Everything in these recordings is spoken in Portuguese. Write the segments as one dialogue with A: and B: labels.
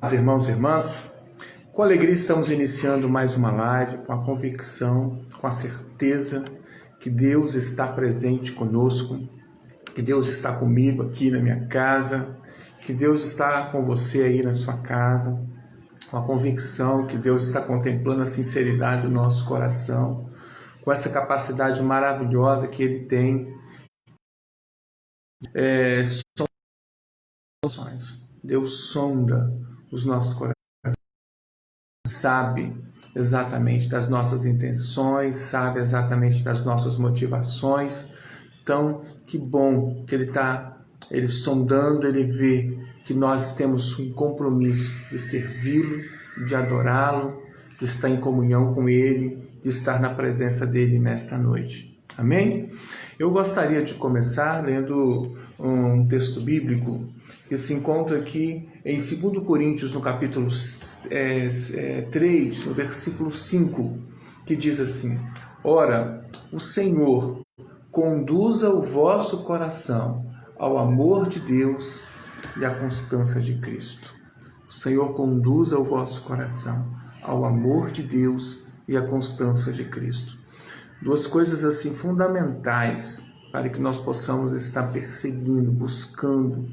A: Irmãos e irmãs, com alegria estamos iniciando mais uma live, com a convicção, com a certeza que Deus está presente conosco, que Deus está comigo aqui na minha casa, que Deus está com você aí na sua casa, com a convicção que Deus está contemplando a sinceridade do nosso coração, com essa capacidade maravilhosa que Ele tem. Deus sonda os nossos corações, sabe exatamente das nossas intenções, sabe exatamente das nossas motivações. Então, que bom que Ele sondando, Ele vê que nós temos um compromisso de servi-lo, de adorá-lo, de estar em comunhão com Ele, de estar na presença dEle nesta noite. Amém? Eu gostaria de começar lendo um texto bíblico que se encontra aqui em 2 Coríntios, no capítulo 3, no versículo 5, que diz assim: Ora, o Senhor conduza o vosso coração ao amor de Deus e à constância de Cristo. O Senhor conduza o vosso coração ao amor de Deus e à constância de Cristo. Duas coisas assim fundamentais para que nós possamos estar perseguindo, buscando,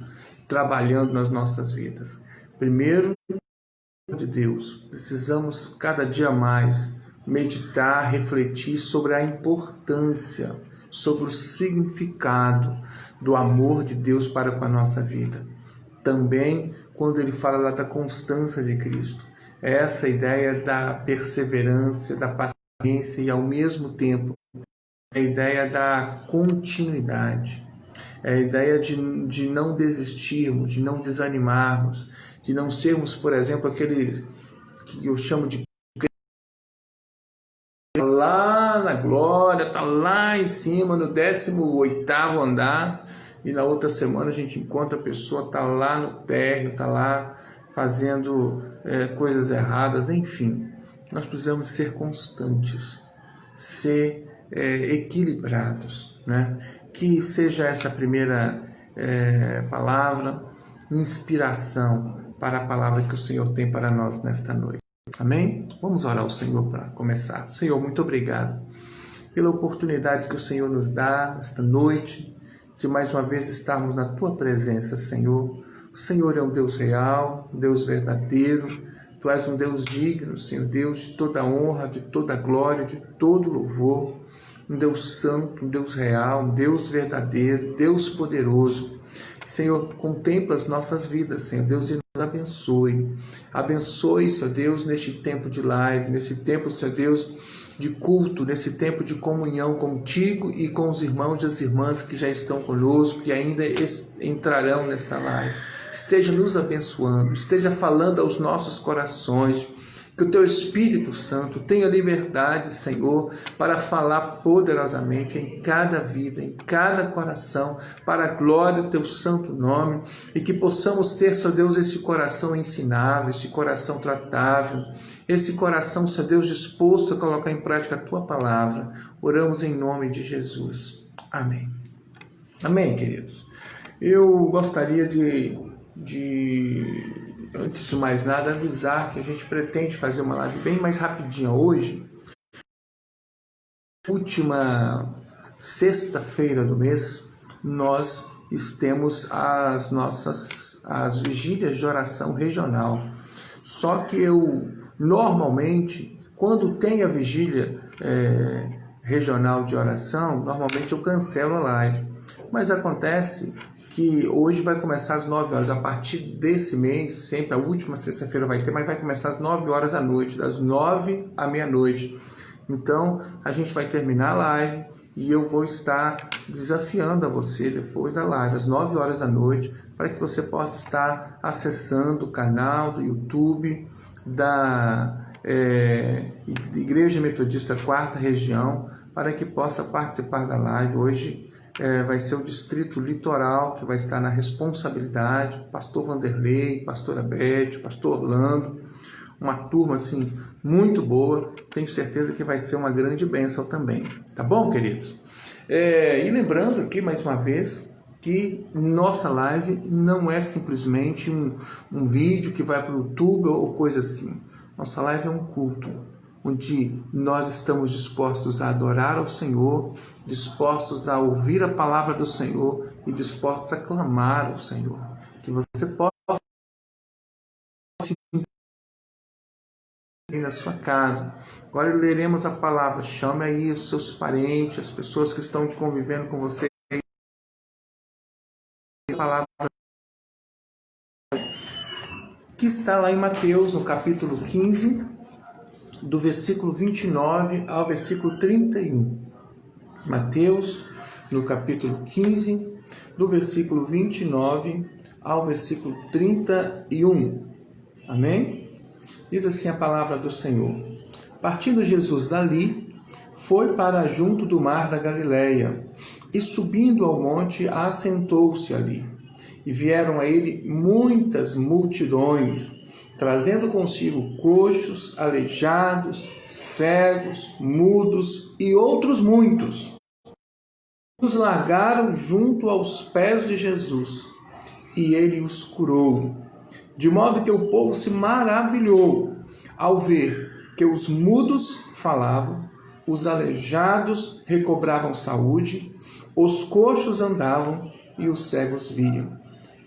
A: trabalhando nas nossas vidas. Primeiro, de Deus, precisamos cada dia mais meditar, refletir sobre a importância, sobre o significado do amor de Deus para com a nossa vida. Também, quando ele fala lá da constância de Cristo, é essa ideia da perseverança, da paciência e, ao mesmo tempo, a ideia da continuidade, é a ideia de não desistirmos, de não desanimarmos, de não sermos, por exemplo, aqueles que eu chamo de lá na glória, tá lá em cima no 18º andar, e na outra semana a gente encontra a pessoa, tá lá no térreo, tá lá fazendo coisas erradas. Enfim, nós precisamos ser constantes, ser equilibrados, né? Que seja essa primeira palavra, inspiração para a palavra que o Senhor tem para nós nesta noite. Amém? Vamos orar ao Senhor para começar. Senhor, muito obrigado pela oportunidade que o Senhor nos dá esta noite, de mais uma vez estarmos na Tua presença, Senhor. O Senhor é um Deus real, um Deus verdadeiro. Tu és um Deus digno, Senhor Deus, de toda honra, de toda glória, de todo louvor. Um Deus santo, um Deus real, um Deus verdadeiro, Deus poderoso. Senhor, contempla as nossas vidas, Senhor Deus, e nos abençoe. Abençoe, Senhor Deus, neste tempo de live, nesse tempo, Senhor Deus, de culto, nesse tempo de comunhão contigo e com os irmãos e as irmãs que já estão conosco e ainda entrarão nesta live. Esteja nos abençoando, esteja falando aos nossos corações, que o Teu Espírito Santo tenha liberdade, Senhor, para falar poderosamente em cada vida, em cada coração, para a glória do Teu santo nome, e que possamos ter, Senhor Deus, esse coração ensinável, esse coração tratável, esse coração, Senhor Deus, disposto a colocar em prática a Tua palavra. Oramos em nome de Jesus. Amém. Amém, queridos. Eu gostaria antes de mais nada, avisar que a gente pretende fazer uma live bem mais rapidinha hoje. Última sexta-feira do mês, nós temos as vigílias de oração regional. Só que eu, normalmente, quando tem a vigília regional de oração, normalmente eu cancelo a live. Mas acontece que hoje vai começar às 9 horas, a partir desse mês, sempre a última sexta-feira vai ter, mas vai começar às 9 horas da noite, das 9 à meia-noite. Então, a gente vai terminar a live e eu vou estar desafiando a você depois da live, às 9 horas da noite, para que você possa estar acessando o canal do YouTube da Igreja Metodista 4ª Região, para que possa participar da live. Hoje vai ser o Distrito Litoral que vai estar na responsabilidade, pastor Vanderlei, pastora Beth, pastor Orlando, uma turma assim muito boa. Tenho certeza que vai ser uma grande bênção também, tá bom, queridos? E lembrando aqui mais uma vez que nossa live não é simplesmente um vídeo que vai para o YouTube ou coisa assim. Nossa live é um culto, onde nós estamos dispostos a adorar ao Senhor, dispostos a ouvir a palavra do Senhor e dispostos a clamar ao Senhor. Que você possa ir na sua casa. Agora leremos a palavra. Chame aí os seus parentes, as pessoas que estão convivendo com você. A palavra que está lá em Mateus, no capítulo 15, do versículo 29 ao versículo 31. Mateus, no capítulo 15, do versículo 29 ao versículo 31. Amém? Diz assim a palavra do Senhor. Partindo Jesus dali, foi para junto do mar da Galileia, e subindo ao monte, assentou-se ali. E vieram a ele muitas multidões, trazendo consigo coxos, aleijados, cegos, mudos e outros muitos. Os largaram junto aos pés de Jesus, e ele os curou. De modo que o povo se maravilhou ao ver que os mudos falavam, os aleijados recobravam saúde, os coxos andavam e os cegos viam.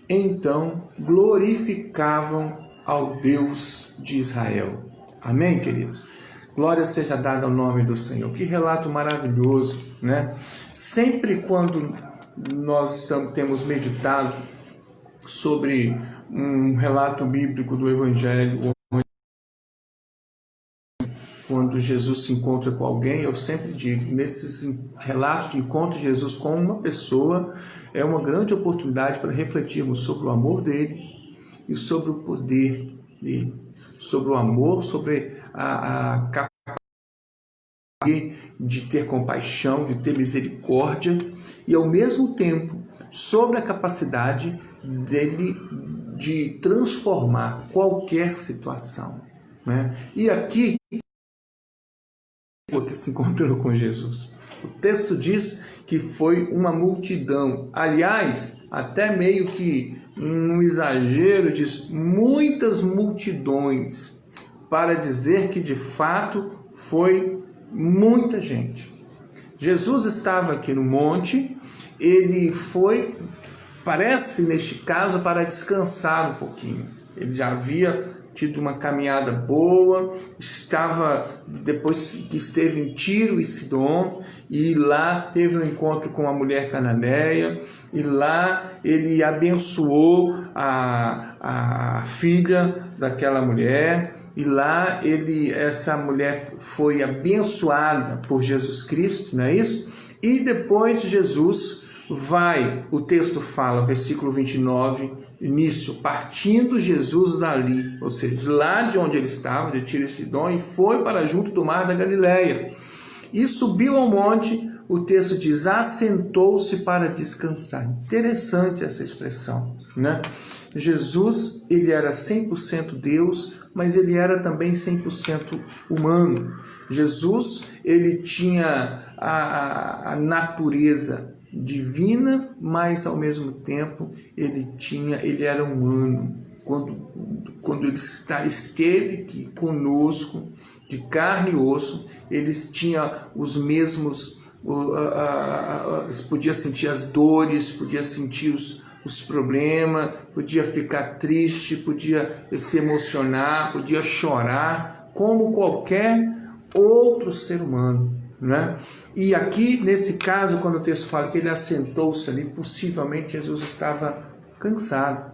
A: Então glorificavam ao Deus de Israel. Amém, queridos? Glória seja dada ao nome do Senhor. Que relato maravilhoso, né? Sempre quando nós temos meditado sobre um relato bíblico do Evangelho, quando Jesus se encontra com alguém, eu sempre digo, nesses relatos de encontro de Jesus com uma pessoa, é uma grande oportunidade para refletirmos sobre o amor dele e sobre o poder dele, sobre o amor, sobre a capacidade de ter compaixão, de ter misericórdia, e ao mesmo tempo sobre a capacidade dele de transformar qualquer situação, né? E aqui que se encontrou com Jesus. O texto diz que foi uma multidão. Aliás, até meio que um exagero, diz muitas multidões, para dizer que de fato foi muita gente. Jesus estava aqui no monte, ele foi, parece neste caso, para descansar um pouquinho. Ele já havia tido uma caminhada boa, depois que esteve em Tiro e Sidom, e lá teve um encontro com a mulher cananeia, e lá ele abençoou a filha daquela mulher, e lá essa mulher foi abençoada por Jesus Cristo, não é isso? E depois Jesus vai, o texto fala, versículo 29, início, partindo Jesus dali, ou seja, lá de onde ele estava, de Tiro e Sidom, e foi para junto do mar da Galileia. E subiu ao monte, o texto diz, assentou-se para descansar. Interessante essa expressão, né? Jesus, ele era 100% Deus, mas ele era também 100% humano. Jesus, ele tinha a natureza divina, mas ao mesmo tempo ele era humano. Quando ele esteve aqui conosco, de carne e osso, ele tinha os mesmos, podia sentir as dores, podia sentir os problemas, podia ficar triste, podia se emocionar, podia chorar, como qualquer outro ser humano, né? E aqui, nesse caso, quando o texto fala que ele assentou-se ali, possivelmente Jesus estava cansado,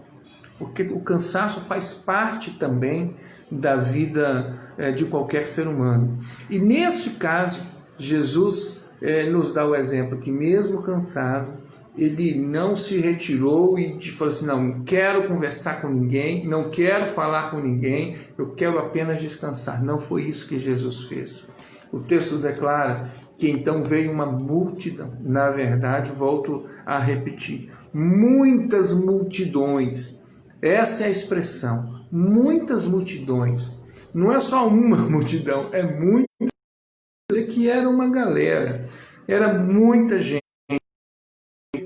A: porque o cansaço faz parte também da vida de qualquer ser humano. E neste caso, Jesus nos dá o exemplo que mesmo cansado, ele não se retirou e falou assim, não quero conversar com ninguém, não quero falar com ninguém, eu quero apenas descansar. Não foi isso que Jesus fez. O texto declara que então veio uma multidão. Na verdade, volto a repetir, muitas multidões. Essa é a expressão, muitas multidões. Não é só uma multidão, é muita. Que era uma galera, era muita gente.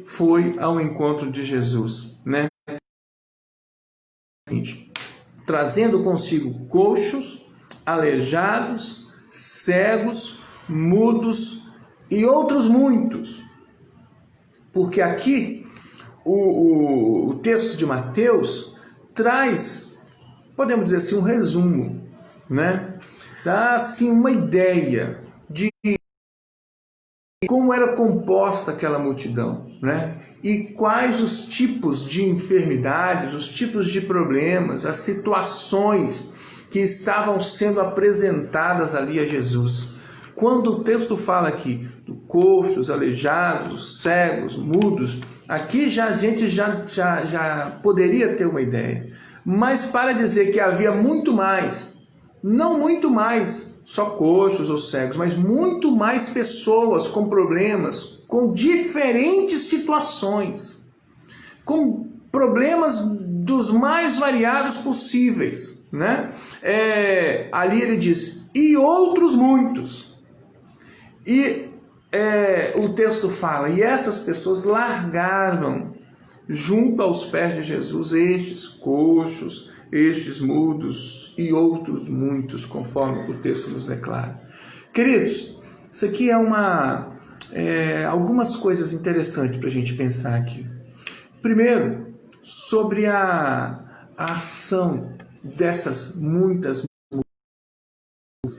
A: foi ao encontro de Jesus, né? Trazendo consigo coxos, aleijados, cegos, mudos e outros muitos. Porque aqui o texto de Mateus traz, podemos dizer assim, um resumo, né? Dá assim uma ideia de como era composta aquela multidão, né? E quais os tipos de enfermidades, os tipos de problemas, as situações que estavam sendo apresentadas ali a Jesus. Quando o texto fala aqui do coxos, aleijados, cegos, mudos, aqui a gente já poderia ter uma ideia. Mas para dizer que havia muito mais, não muito mais só coxos ou cegos, mas muito mais pessoas com problemas, com diferentes situações, com problemas dos mais variados possíveis, né? Ali ele diz, e outros muitos. E o texto fala, e essas pessoas largaram junto aos pés de Jesus estes coxos, estes mudos e outros muitos, conforme o texto nos declara. Queridos, isso aqui é algumas coisas interessantes para a gente pensar aqui. Primeiro, sobre a ação dessas muitas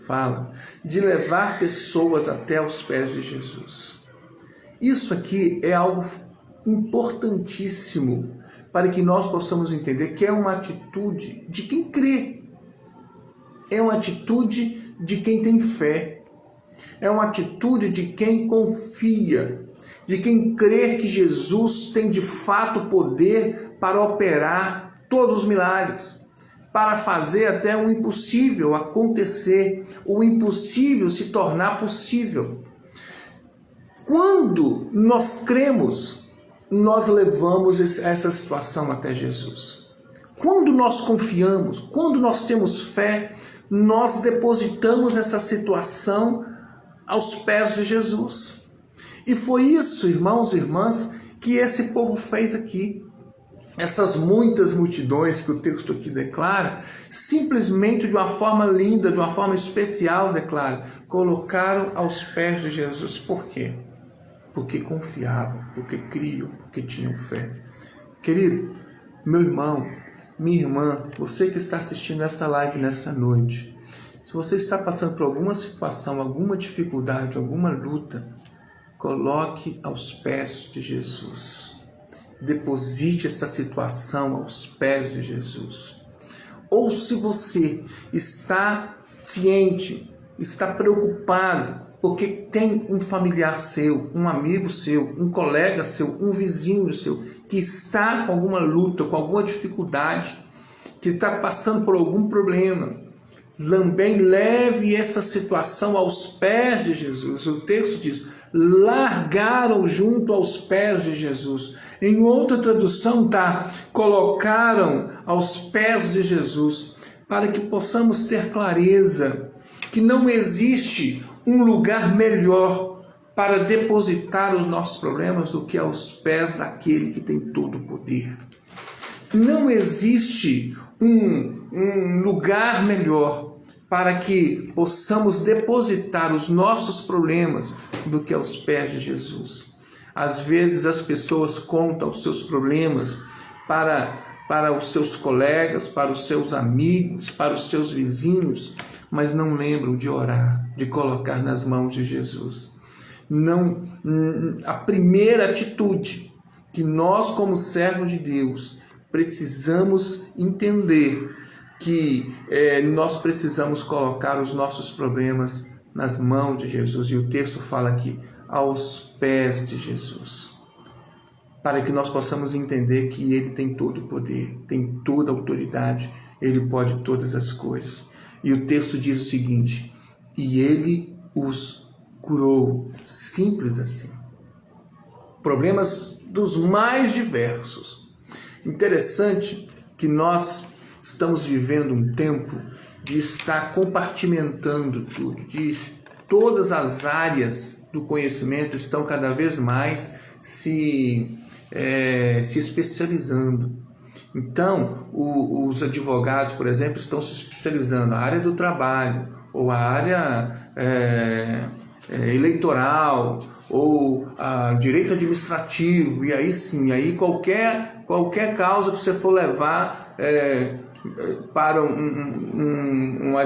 A: fala de levar pessoas até os pés de Jesus. Isso aqui é algo importantíssimo para que nós possamos entender que é uma atitude de quem crê, é uma atitude de quem tem fé, é uma atitude de quem confia, de quem crê que Jesus tem de fato poder para operar todos os milagres, para fazer até o impossível acontecer, o impossível se tornar possível. Quando nós cremos, nós levamos essa situação até Jesus. Quando nós confiamos, quando nós temos fé, nós depositamos essa situação aos pés de Jesus. E foi isso, irmãos e irmãs, que esse povo fez aqui. Essas muitas multidões que o texto aqui declara, simplesmente de uma forma linda, de uma forma especial, declara, colocaram aos pés de Jesus. Por quê? Porque confiavam, porque criam, porque tinham fé. Querido, meu irmão, minha irmã, você que está assistindo essa live nessa noite, se você está passando por alguma situação, alguma dificuldade, alguma luta, coloque aos pés de Jesus. Deposite essa situação aos pés de Jesus. Ou se você está ciente, está preocupado, porque tem um familiar seu, um amigo seu, um colega seu, um vizinho seu, que está com alguma luta, com alguma dificuldade, que está passando por algum problema, também leve essa situação aos pés de Jesus. O texto diz, largaram junto aos pés de Jesus. Em outra tradução está, colocaram aos pés de Jesus, para que possamos ter clareza que não existe um lugar melhor para depositar os nossos problemas do que aos pés daquele que tem todo o poder. Não existe um lugar melhor para que possamos depositar os nossos problemas do que aos pés de Jesus. Às vezes as pessoas contam os seus problemas para os seus colegas, para os seus amigos, para os seus vizinhos, mas não lembram de orar, de colocar nas mãos de Jesus. Não, a primeira atitude que nós, como servos de Deus, precisamos entender que nós precisamos colocar os nossos problemas nas mãos de Jesus. E o texto fala aqui, aos pés de Jesus, para que nós possamos entender que Ele tem todo o poder, tem toda a autoridade, Ele pode todas as coisas. E o texto diz o seguinte, e Ele os curou, simples assim. Problemas dos mais diversos. Interessante que nós estamos vivendo um tempo de estar compartimentando tudo, de todas as áreas do conhecimento estão cada vez mais se especializando. Então, os advogados, por exemplo, estão se especializando na área do trabalho, ou a área eleitoral, ou a direito administrativo, e aí sim, aí qualquer causa que você for levar para um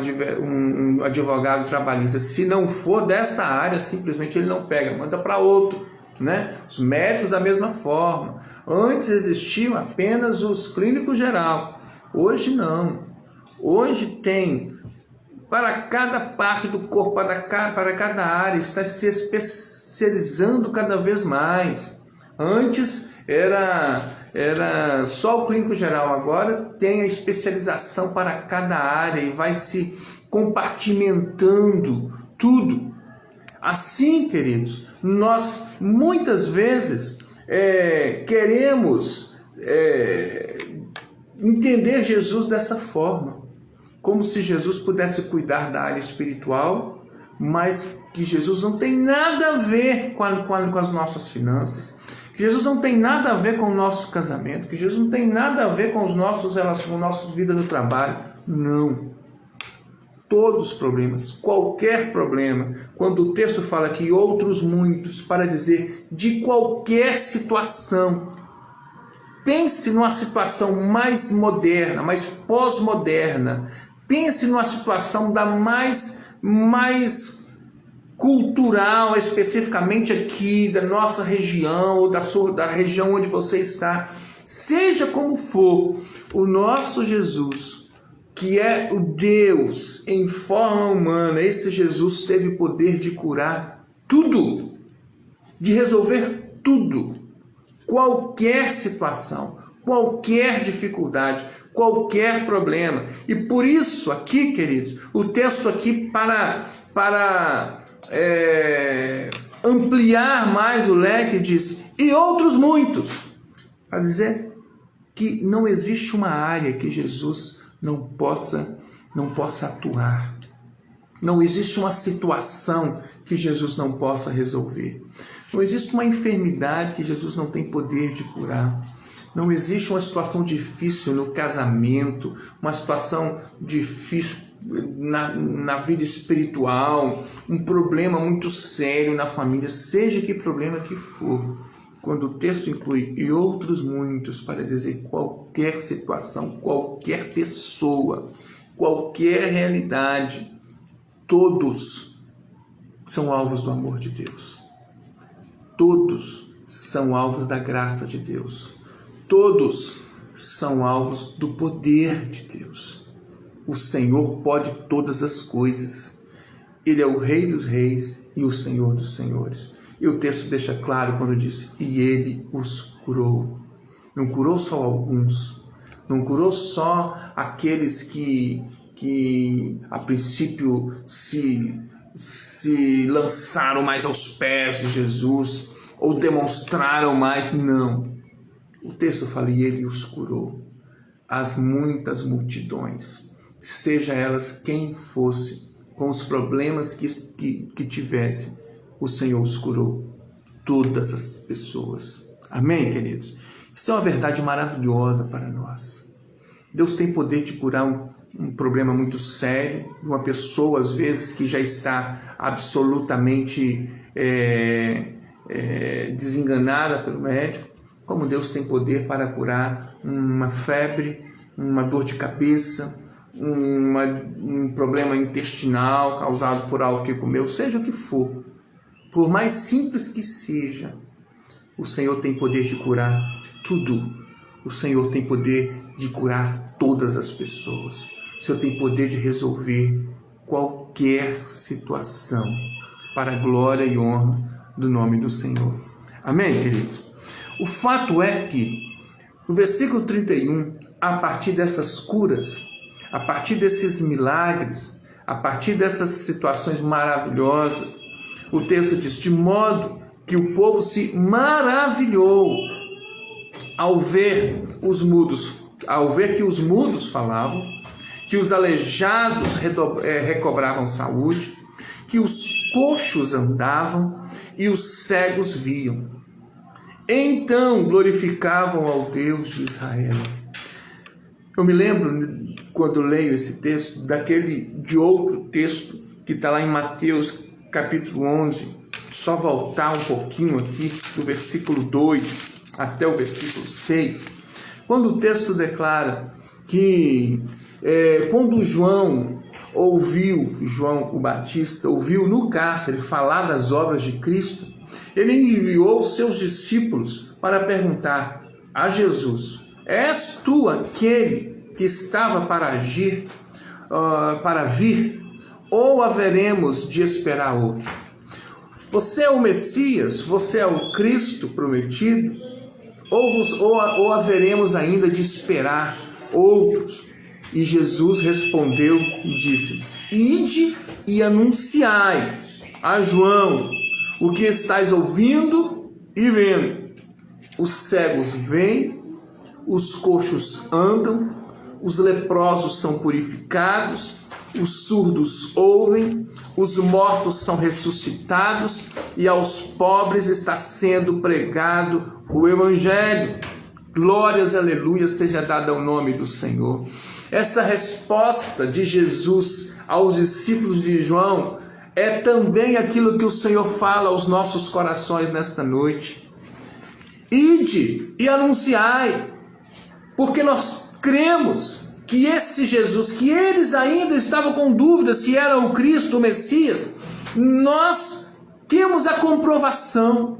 A: advogado trabalhista, se não for desta área, simplesmente ele não pega, manda para outro, né? Os médicos da mesma forma. Antes existiam apenas os clínicos geral, hoje não. Hoje tem para cada parte do corpo, para cada área, está se especializando cada vez mais. Antes era só o clínico geral, agora tem a especialização para cada área e vai se compartimentando tudo. Assim, queridos, nós muitas vezes queremos entender Jesus dessa forma, como se Jesus pudesse cuidar da área espiritual, mas que Jesus não tem nada a ver com as nossas finanças, que Jesus não tem nada a ver com o nosso casamento, que Jesus não tem nada a ver com os nossos relacionamentos, com a nossa vida no trabalho. Não. Todos os problemas, qualquer problema, quando o texto fala que outros muitos, para dizer de qualquer situação. Pense numa situação mais moderna, mais pós-moderna. Pense numa situação da mais cultural, especificamente aqui da nossa região ou da região onde você está. Seja como for, o nosso Jesus, que é o Deus em forma humana, esse Jesus teve o poder de curar tudo, de resolver tudo, qualquer situação, qualquer dificuldade, qualquer problema. E por isso aqui, queridos, o texto aqui para ampliar mais o leque diz, e outros muitos, para dizer que não existe uma área que Jesus não possa atuar. Não existe uma situação que Jesus não possa resolver. Não existe uma enfermidade que Jesus não tem poder de curar. Não existe uma situação difícil no casamento, uma situação difícil na vida espiritual, um problema muito sério na família, seja que problema que for. Quando o texto inclui e outros muitos, para dizer qualquer situação, qualquer pessoa, qualquer realidade, todos são alvos do amor de Deus. Todos são alvos da graça de Deus. Todos são alvos do poder de Deus. O Senhor pode todas as coisas. Ele é o Rei dos reis e o Senhor dos senhores. E o texto deixa claro quando diz, e ele os curou. Não curou só alguns, não curou só aqueles que a princípio se lançaram mais aos pés de Jesus, ou demonstraram mais, não. O texto fala, e ele os curou. As muitas multidões, seja elas quem fosse, com os problemas que tivesse, o Senhor os curou. Todas as pessoas. Amém, queridos? Isso é uma verdade maravilhosa para nós. Deus tem poder de curar um problema muito sério, uma pessoa, às vezes, que já está absolutamente desenganada pelo médico, como Deus tem poder para curar uma febre, uma dor de cabeça, um problema intestinal causado por algo que comeu, seja o que for. Por mais simples que seja, o Senhor tem poder de curar tudo. O Senhor tem poder de curar todas as pessoas. O Senhor tem poder de resolver qualquer situação para a glória e honra do nome do Senhor. Amém, queridos? O fato é que no versículo 31, a partir dessas curas, a partir desses milagres, a partir dessas situações maravilhosas, o texto diz, de modo que o povo se maravilhou ao ver que os mudos falavam, que os aleijados recobravam saúde, que os coxos andavam e os cegos viam. então glorificavam ao Deus de Israel. Eu me lembro, quando leio esse texto, de outro texto que está lá em Mateus capítulo 11, só voltar um pouquinho aqui, do versículo 2 até o versículo 6, quando o texto declara que quando João o Batista ouviu no cárcere falar das obras de Cristo, ele enviou seus discípulos para perguntar a Jesus: és tu aquele que estava para vir, ou haveremos de esperar outro? Você é o Messias? Você é o Cristo prometido? Ou haveremos ainda de esperar outros? E Jesus respondeu e disse-lhes: ide e anunciai a João o que estáis ouvindo e vendo. Os cegos veem, os coxos andam, os leprosos são purificados, os surdos ouvem, os mortos são ressuscitados e aos pobres está sendo pregado o Evangelho. Glórias, aleluia, seja dada ao nome do Senhor. Essa resposta de Jesus aos discípulos de João é também aquilo que o Senhor fala aos nossos corações nesta noite. Ide e anunciai, porque nós cremos que esse Jesus, que eles ainda estavam com dúvida se era o Cristo, o Messias, nós temos a comprovação.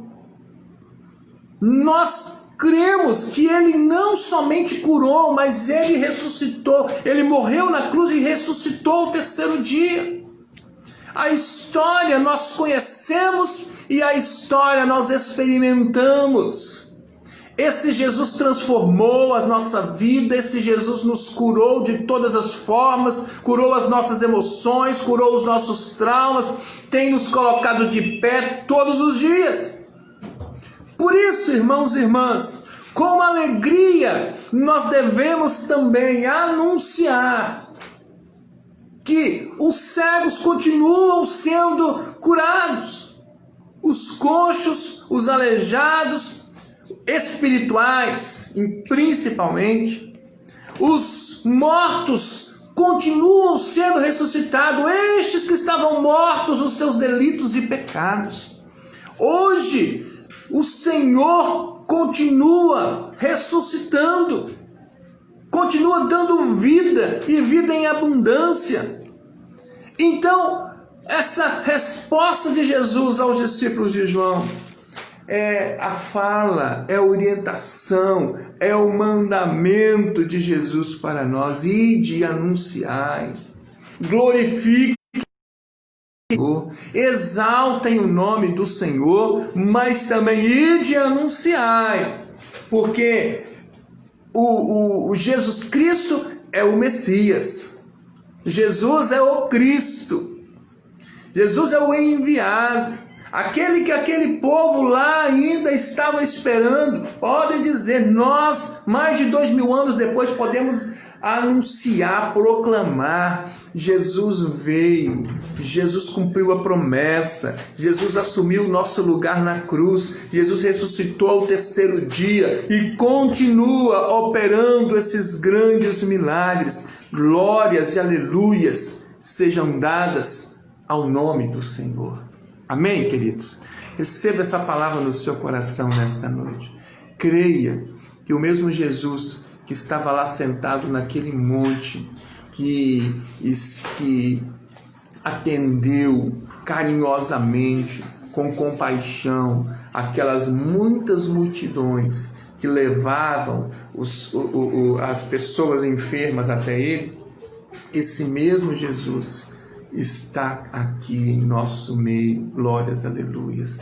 A: Nós cremos que ele não somente curou, mas ele ressuscitou. Ele morreu na cruz e ressuscitou ao terceiro dia. A história nós conhecemos e a história nós experimentamos. Esse Jesus transformou a nossa vida, esse Jesus nos curou de todas as formas, curou as nossas emoções, curou os nossos traumas, tem nos colocado de pé todos os dias. Por isso, irmãos e irmãs, com alegria nós devemos também anunciar que os cegos continuam sendo curados, os coxos, os aleijados, espirituais, principalmente, os mortos continuam sendo ressuscitados, estes que estavam mortos nos seus delitos e pecados. Hoje, o Senhor continua ressuscitando, continua dando vida e vida em abundância. Então, essa resposta de Jesus aos discípulos de João é a fala, é a orientação, é o mandamento de Jesus para nós. Ide e anunciai, glorifiquem o Senhor, exaltem o nome do Senhor, mas também ide e anunciai, porque o Jesus Cristo é o Messias, Jesus é o Cristo, Jesus é o enviado, aquele que aquele povo lá ainda estava esperando. Podem dizer, nós, mais de 2000 anos depois, podemos anunciar, proclamar: Jesus veio, Jesus cumpriu a promessa, Jesus assumiu o nosso lugar na cruz, Jesus ressuscitou ao terceiro dia e continua operando esses grandes milagres. Glórias e aleluias sejam dadas ao nome do Senhor. Amém, queridos? Receba essa palavra no seu coração nesta noite. Creia que o mesmo Jesus que estava lá sentado naquele monte, que atendeu carinhosamente, com compaixão, aquelas muitas multidões que levavam as pessoas enfermas até ele, esse mesmo Jesus está aqui em nosso meio. Glórias, aleluias.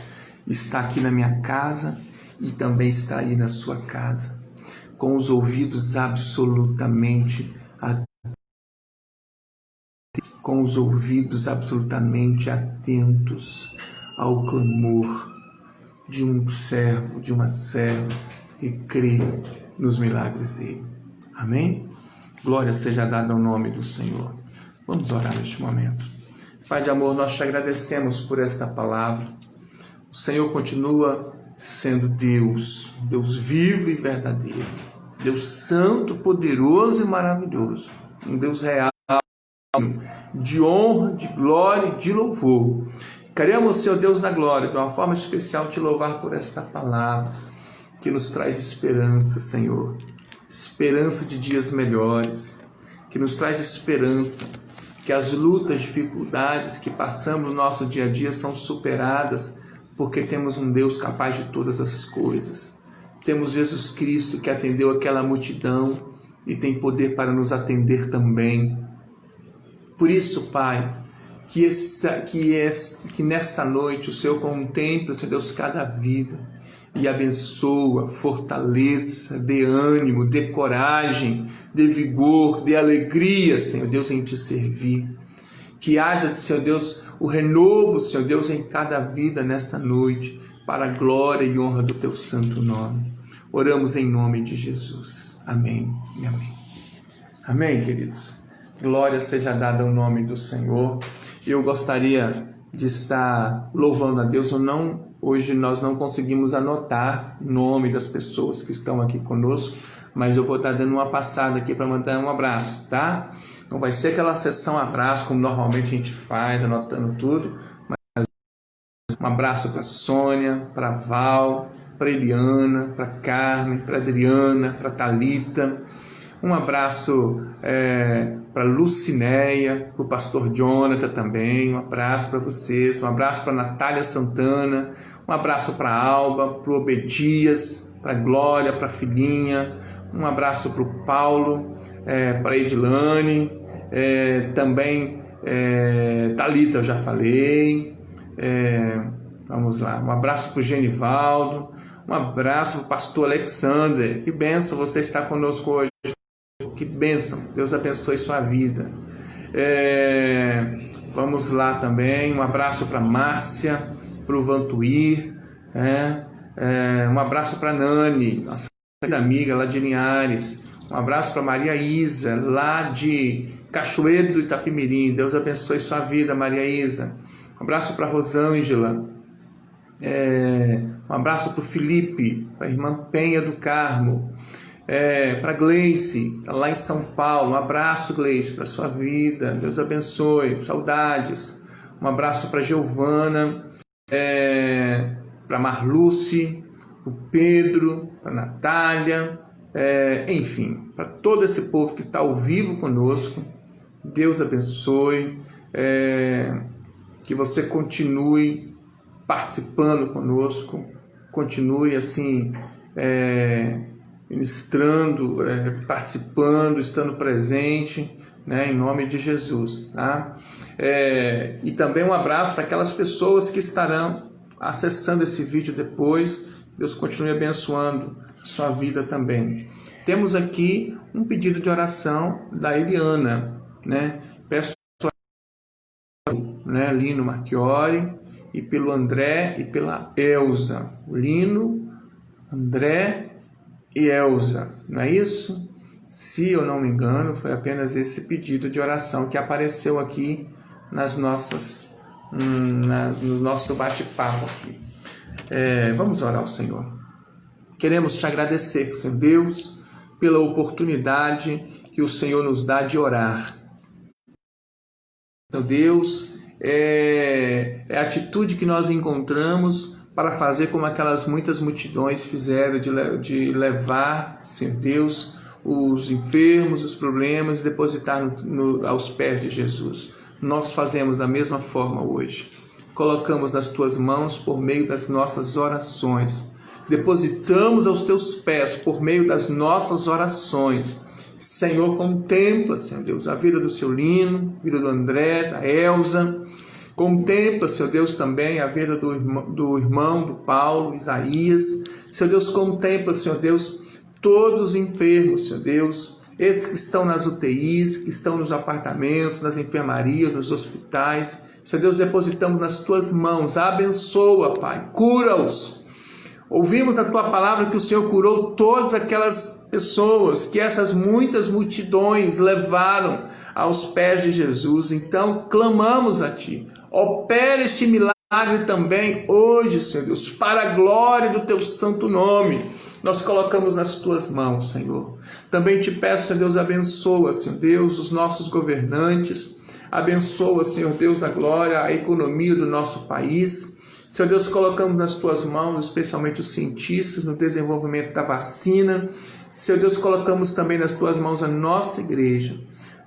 A: Está aqui na minha casa e também está aí na sua casa, com os ouvidos absolutamente atentos ao clamor de um servo, de uma serva que crê nos milagres dele. Amém? Glória seja dada ao nome do Senhor. Vamos orar neste momento. Pai de amor, nós te agradecemos por esta palavra. O Senhor continua sendo Deus, Deus vivo e verdadeiro, Deus santo, poderoso e maravilhoso, um Deus real, de honra, de glória e de louvor. Queremos, Senhor Deus da glória, de uma forma especial te louvar por esta palavra que nos traz esperança, Senhor, esperança de dias melhores, que nos traz esperança, que as lutas, dificuldades que passamos no nosso dia a dia são superadas, porque temos um Deus capaz de todas as coisas. Temos Jesus Cristo que atendeu aquela multidão e tem poder para nos atender também. Por isso, Pai, que nesta noite o Senhor contemple, Senhor Deus, cada vida e abençoa, fortaleça, dê ânimo, dê coragem, dê vigor, dê alegria, Senhor Deus, em te servir. Que haja, Senhor Deus, o renovo, Senhor Deus, em cada vida nesta noite, para a glória e honra do teu santo nome. Oramos em nome de Jesus. Amém e amém. Amém, queridos. Glória seja dada ao nome do Senhor. Eu gostaria de estar louvando a Deus. Hoje nós não conseguimos anotar o nome das pessoas que estão aqui conosco, mas eu vou estar dando uma passada aqui para mandar um abraço, tá? Não vai ser aquela sessão abraço como normalmente a gente faz, anotando tudo, mas um abraço para Sônia, para Val, para Eliana, para Carmen, para Adriana, para Thalita. Um abraço para Lucinéia, para o pastor Jonathan também, um abraço para vocês, um abraço para Natália Santana, um abraço para Alba, para o Obedias, para Glória, para a filhinha, um abraço para o Paulo, para a Edilane, também Thalita eu já falei, vamos lá, um abraço para o Genivaldo, um abraço para o pastor Alexander, que bênção você estar conosco hoje. Que bênção, Deus abençoe sua vida. Vamos lá também, um abraço para Márcia, para o Vantuir, um abraço para Nani, nossa amiga lá de Linhares, um abraço para Maria Isa, lá de Cachoeiro do Itapimirim, Deus abençoe sua vida, Maria Isa. Um abraço para Rosângela, um abraço para o Felipe, para a irmã Penha do Carmo, para Gleice, lá em São Paulo, um abraço, Gleice, para a sua vida, Deus abençoe, saudades. Um abraço para Giovana, para Marluce, para o Pedro, para a Natália, enfim, para todo esse povo que está ao vivo conosco, Deus abençoe, que você continue participando conosco, continue assim, ministrando, participando, estando presente, né, em nome de Jesus, tá? E também um abraço para aquelas pessoas que estarão acessando esse vídeo depois. Deus continue abençoando a sua vida também. Temos aqui um pedido de oração da Eliana, né? Peço Lino Marchiori, e pelo André e pela Elza. Lino, André e Elza, não é isso? Se eu não me engano, foi apenas esse pedido de oração que apareceu aqui no nosso bate-papo aqui. Vamos orar ao Senhor. Queremos te agradecer, Senhor Deus, pela oportunidade que o Senhor nos dá de orar. Senhor Deus, é a atitude que nós encontramos para fazer como aquelas muitas multidões fizeram, de levar, Senhor Deus, os enfermos, os problemas, e depositar aos pés de Jesus. Nós fazemos da mesma forma hoje. Colocamos nas tuas mãos por meio das nossas orações. Depositamos aos teus pés por meio das nossas orações. Senhor, contempla, Senhor Deus, a vida do seu Lino, a vida do André, da Elza. Contempla, Senhor Deus, também a vida do irmão, do Paulo, Isaías. Senhor Deus, contempla, Senhor Deus, todos os enfermos, Senhor Deus, esses que estão nas UTIs, que estão nos apartamentos, nas enfermarias, nos hospitais. Senhor Deus, depositamos nas tuas mãos. Abençoa, Pai, cura-os. Ouvimos da tua palavra que o Senhor curou todas aquelas pessoas que essas muitas multidões levaram aos pés de Jesus. Então, clamamos a ti. Opera este milagre também hoje, Senhor Deus, para a glória do teu santo nome, nós colocamos nas tuas mãos, Senhor. Também te peço, Senhor Deus, abençoa, Senhor Deus, os nossos governantes, abençoa, Senhor Deus da glória, a economia do nosso país. Senhor Deus, colocamos nas tuas mãos, especialmente os cientistas, no desenvolvimento da vacina. Senhor Deus, colocamos também nas tuas mãos a nossa igreja.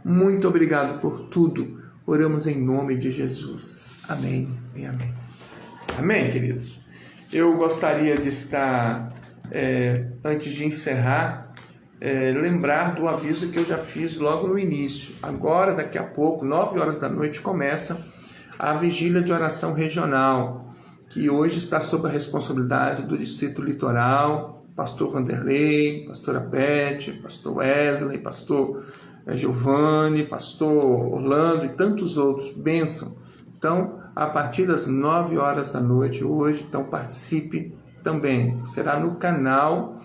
A: Muito obrigado por tudo. Oramos em nome de Jesus. Amém e amém. Amém, queridos? Eu gostaria de estar, antes de encerrar, lembrar do aviso que eu já fiz logo no início. Agora, daqui a pouco, 9 horas da noite, começa a vigília de oração regional, que hoje está sob a responsabilidade do Distrito Litoral, pastor Vanderlei, pastora Beth, pastor Wesley, pastor Giovanni, pastor Orlando e tantos outros. Bênção. Então, a partir das 9 horas da noite hoje, então participe também. Será no canal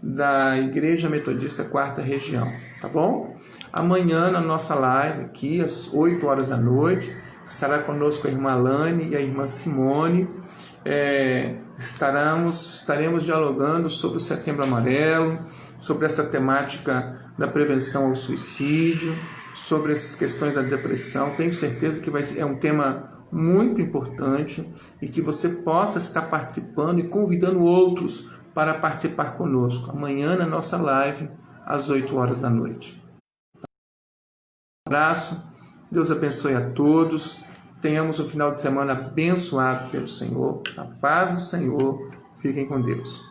A: da Igreja Metodista Quarta Região, tá bom? Amanhã, na nossa live, aqui às 8 horas da noite, estará conosco a irmã Lani e a irmã Simone. Estaremos dialogando sobre o Setembro Amarelo, sobre essa temática da prevenção ao suicídio, sobre essas questões da depressão. Tenho certeza que é um tema muito importante e que você possa estar participando e convidando outros para participar conosco. Amanhã na nossa live, às 8 horas da noite. Um abraço, Deus abençoe a todos. Tenhamos um final de semana abençoado pelo Senhor. A paz do Senhor. Fiquem com Deus.